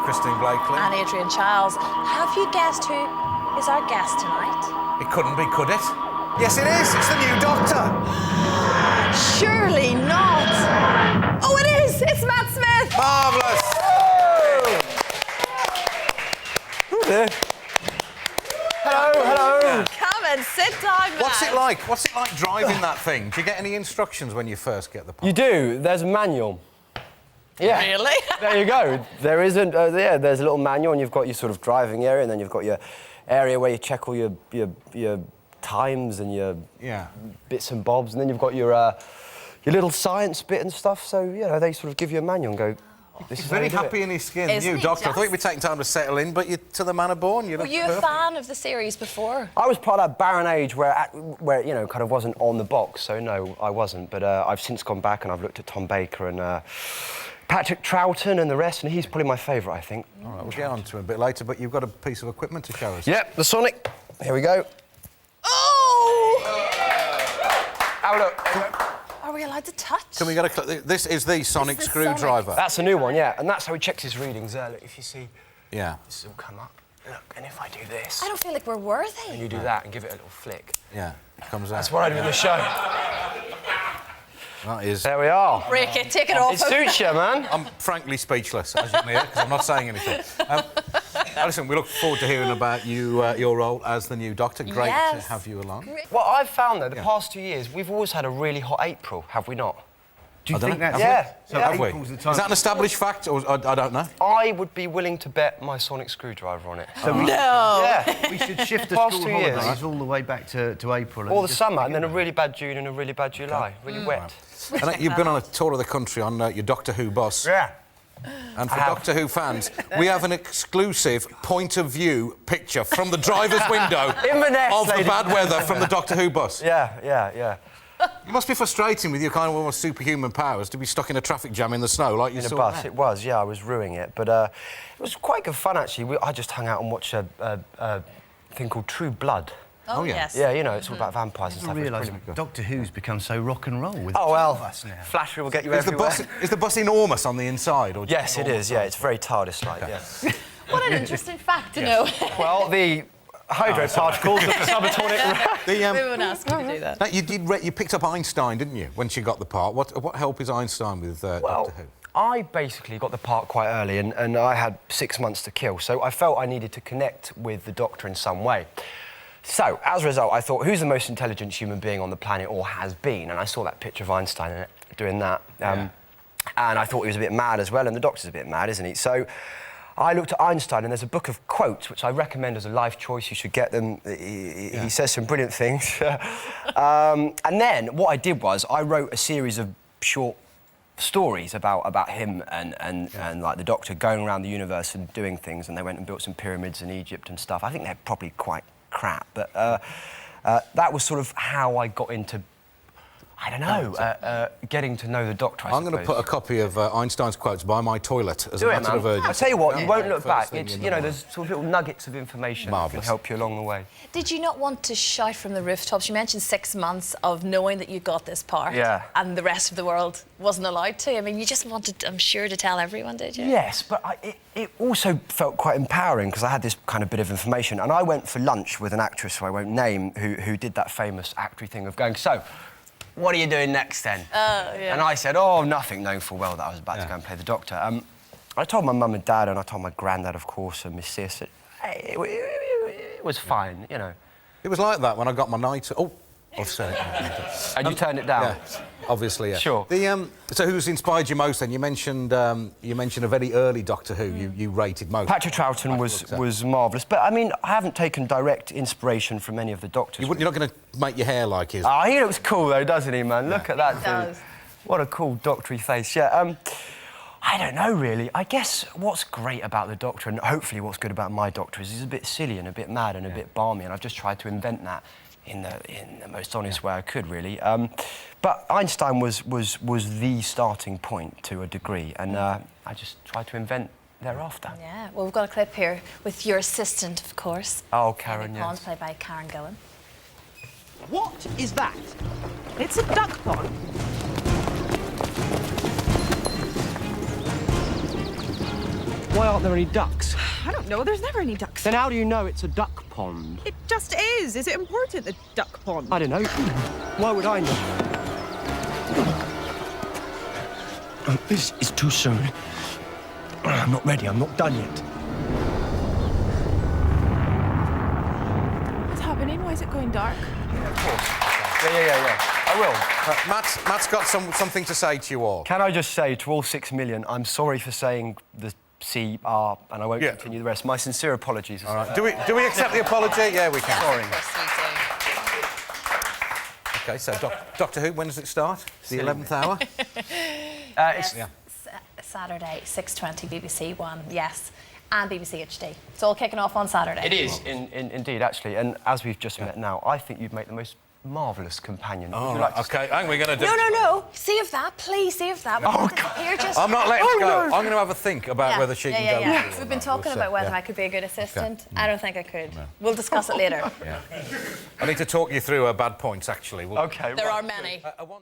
Christine Blakely. And Adrian Chiles. Have you guessed who is our guest tonight? It couldn't be, could it? Yes, it is. It's the new Doctor. Surely not. Oh, it is. It's Matt Smith. Marvellous. Oh dear. Hello, hello. Come and sit down, Matt. What's it like? What's it like driving that thing? Do you get any instructions when you first get the part? You do. There's a manual. Yeah. Really? There you go. There isn't. Yeah, there's a little manual, and you've got your sort of driving area, and then you've got your area where you check all your times and your bits and bobs, and then you've got your little science bit and stuff. So you know they sort of give you a manual and go. This He's is very how you do happy it. in his skin, Isn't new he Doctor. I thought just? he'd be taking time to settle in, but you're to the manner born. Were you a fan of the series before? I was part of that barren age where you know kind of wasn't on the box. So no, I wasn't. But I've since gone back and I've looked at Tom Baker and Patrick Troughton and the rest, and he's probably my favourite, I think. All right, we'll get on to him a bit later, but you've got a piece of equipment to show us. Yep, the Sonic. Here we go. Oh! Have a look. Are we allowed to touch? Can we get a clip? This is the Sonic the screwdriver. That's a new one, yeah, and that's how he checks his readings. Look, if you see, Yeah. this will come up. Look, and if I do this, I don't feel like we're worthy. and you do that and give it a little flick. Yeah, it comes out. That's what I do in the show. That is... There we are. Break it, take it off. It suits you, man. I'm frankly speechless, as you can hear, because I'm not saying anything. Alison, we look forward to hearing about you, your role as the new Doctor. Great Yes. to have you along. What I've found, though, the past 2 years, we've always had a really hot April, have we not? Do you think that's... Yeah. So yeah. have we? April's the Is time- that an established fact, or I don't know? I would be willing to bet my sonic screwdriver on it. So we, No. Yeah. we should shift the Past school 2 years. holidays all the way back to April. and All the just summer, pick and it then a up. really bad June and a really bad July. Really wet. And you've been on a tour of the country on your Doctor Who bus. Yeah. And for Doctor Who fans, we have an exclusive point-of-view picture from the driver's window Inverness, of the ladies bad and weather from the Doctor Who bus. Yeah. It must be frustrating with your kind of almost superhuman powers to be stuck in a traffic jam in the snow like you In a saw bus, there. it was, yeah, I was ruining it. But it was quite good fun, actually. I just hung out and watched a thing called True Blood. Oh, yeah. yes. Yeah, you know, it's all about vampires and I stuff. It was realise brilliant. Doctor Who's become so rock and roll with Oh, the well, two of us now. Flattery will get you Is the, everywhere. is the bus enormous on the inside? Or Yes, it is, yeah. It's very TARDIS-like, yeah. What an interesting fact to know. Well, the hydro particles of the subatomic... The, We won't ask you to do that. now, you picked up Einstein, didn't you, when she got the part? What help is Einstein with Doctor Who? I basically got the part quite early and I had 6 months to kill, so I felt I needed to connect with the Doctor in some way. So, as a result, I thought, who's the most intelligent human being on the planet or has been? And I saw that picture of Einstein doing that. And I thought he was a bit mad as well, and the Doctor's a bit mad, isn't he? So I looked at Einstein, and there's a book of quotes, which I recommend as a life choice. You should get them. He says some brilliant things. And then what I did was I wrote a series of short stories about him and like the Doctor going around the universe and doing things, and they went and built some pyramids in Egypt and stuff. I think they're probably quite crap, but that was sort of how I got into, I don't know, getting to know the Doctor, I I'm going to put a copy of Einstein's quotes by my toilet as Do a it, matter of man. urgency. I'll tell you what, you won't look First back. thing It's, in you the know, morning. there's sort of little nuggets of information that Marvellous. can help you along the way. Did you not want to shout from the rooftops? You mentioned 6 months of knowing that you got this part. Yeah. And the rest of the world wasn't allowed to. I mean, you just wanted, I'm sure, to tell everyone, did you? Yes, but it also felt quite empowering because I had this kind of bit of information. And I went for lunch with an actress who I won't name who did that famous actory thing of going, so, what are you doing next then? Yeah. And I said, oh, nothing, knowing full well that I was about to go and play the Doctor. I told my mum and dad, and I told my granddad, of course, and my sis, hey, it was fine, you know. It was like that when I got my night... Oh, I've said it. And you turned it down? Yeah, obviously, yeah. Sure. So who's inspired you most then? You mentioned a very early Doctor Who you rated most. Patrick Troughton was marvellous, but I mean, I haven't taken direct inspiration from any of the Doctors. You're not going to make your hair like his. Oh, he looks cool though, doesn't he, man? Look at that He dude. does. What a cool doctory face. Yeah. I don't know really. I guess what's great about the Doctor, and hopefully what's good about my Doctor, is he's a bit silly and a bit mad and a bit balmy, and I've just tried to invent that in the most honest way I could, really. But Einstein was the starting point to a degree, and I just tried to invent thereafter. Yeah. Well, we've got a clip here with your assistant, of course. Oh, Karen, Amy Pond, yes. played by Karen Gillan. What is that? It's a duck pond. Why aren't there any ducks? I don't know. There's never any ducks. Then how do you know it's a duck pond? It just is. Is it important, the duck pond? I don't know. Why would I know? Oh, this is too soon. I'm not ready. I'm not done yet. What's happening? Why is it going dark? Of course. Yeah. I will. Matt's got something to say to you all. Can I just say to all 6 million, I'm sorry for saying the CR, and I won't Yeah. continue the rest. My sincere apologies. All right. Do we accept the apology? Yeah, we can. Sorry. OK, so Doctor Who, when does it start? It's the 11th hour? It's Saturday, 6:20, BBC One, yes, and BBC HD. It's all kicking off on Saturday. It is, indeed, actually. And as we've just met now, I think you'd make the most marvellous companion. Oh, Would you right, like to- OK, hang on, we're going to do... No. Save that, please, save that. Oh, God. Here, just... I'm not letting her go. no. I'm going to have a think about whether she can go. Yeah. with you or We've been not. talking We'll about see. whether Yeah. I could be a good assistant. I don't think I could. We'll discuss it later. I need to talk you through her bad points, actually. OK, There right. are many. I want...